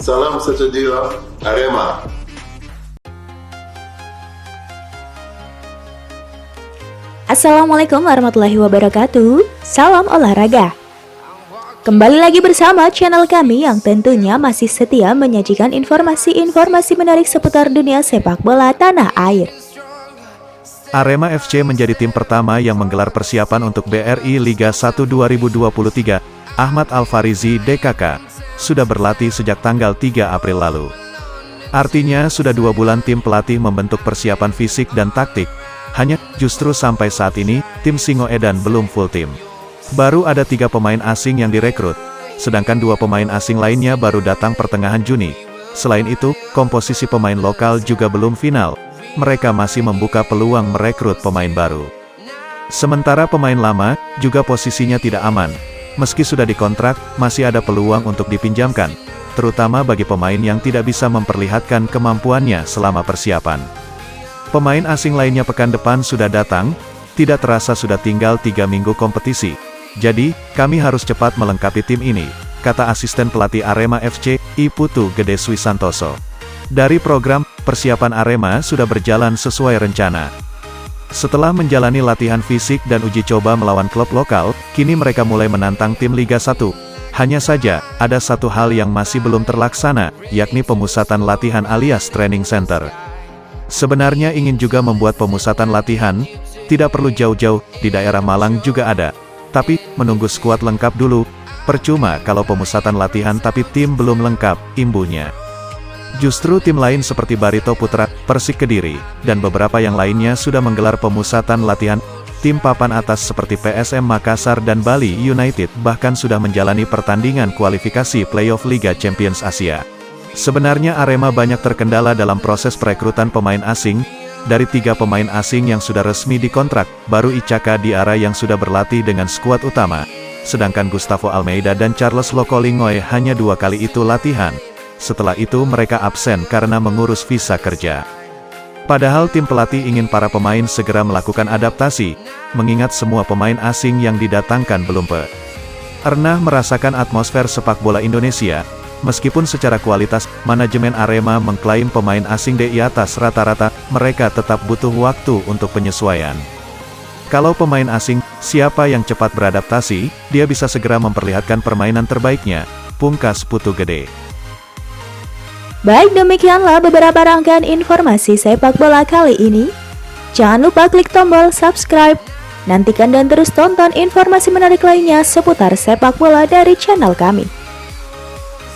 Salam sejahtera Arema. Assalamualaikum warahmatullahi wabarakatuh. Salam olahraga. Kembali lagi bersama channel kami yang tentunya masih setia menyajikan informasi-informasi menarik seputar dunia sepak bola tanah air. Arema FC menjadi tim pertama yang menggelar persiapan untuk BRI Liga 1 2023. Ahmad Al-Farizi DKK sudah berlatih sejak tanggal 3 April lalu. Artinya sudah 2 bulan tim pelatih membentuk persiapan fisik dan taktik. Hanya justru sampai saat ini, tim Singoedan belum full tim. Baru ada 3 pemain asing yang direkrut, sedangkan 2 pemain asing lainnya baru datang pertengahan Juni. Selain itu, komposisi pemain lokal juga belum final. Mereka masih membuka peluang merekrut pemain baru. Sementara pemain lama, juga posisinya tidak aman. Meski sudah dikontrak, masih ada peluang untuk dipinjamkan, terutama bagi pemain yang tidak bisa memperlihatkan kemampuannya selama persiapan. Pemain asing lainnya pekan depan sudah datang, tidak terasa sudah tinggal 3 minggu kompetisi. Jadi, kami harus cepat melengkapi tim ini, kata asisten pelatih Arema FC, I Putu Gede Swisantoso. Dari program, persiapan Arema sudah berjalan sesuai rencana. Setelah menjalani latihan fisik dan uji coba melawan klub lokal, kini mereka mulai menantang tim Liga 1. Hanya saja, ada satu hal yang masih belum terlaksana, yakni pemusatan latihan alias training center. Sebenarnya ingin juga membuat pemusatan latihan, tidak perlu jauh-jauh, di daerah Malang juga ada. Tapi, menunggu skuad lengkap dulu, percuma kalau pemusatan latihan tapi tim belum lengkap, imbuhnya. Justru tim lain seperti Barito Putra, Persik Kediri, dan beberapa yang lainnya sudah menggelar pemusatan latihan. Tim papan atas seperti PSM Makassar dan Bali United bahkan sudah menjalani pertandingan kualifikasi playoff Liga Champions Asia. Sebenarnya Arema banyak terkendala dalam proses perekrutan pemain asing. Dari 3 pemain asing yang sudah resmi dikontrak, baru Icaka Diarra yang sudah berlatih dengan skuad utama. Sedangkan Gustavo Almeida dan Charles Lokolingoy hanya 2 kali itu latihan. Setelah itu mereka absen karena mengurus visa kerja. Padahal tim pelatih ingin para pemain segera melakukan adaptasi, mengingat semua pemain asing yang didatangkan belum pernah merasakan atmosfer sepak bola Indonesia. Meskipun secara kualitas, manajemen Arema mengklaim pemain asing di atas rata-rata, mereka tetap butuh waktu untuk penyesuaian. Kalau pemain asing, siapa yang cepat beradaptasi, dia bisa segera memperlihatkan permainan terbaiknya, pungkas Putu Gede. Baik, demikianlah beberapa rangkaian informasi sepak bola kali ini. Jangan lupa klik tombol subscribe. Nantikan dan terus tonton informasi menarik lainnya seputar sepak bola dari channel kami.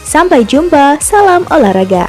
Sampai jumpa, salam olahraga.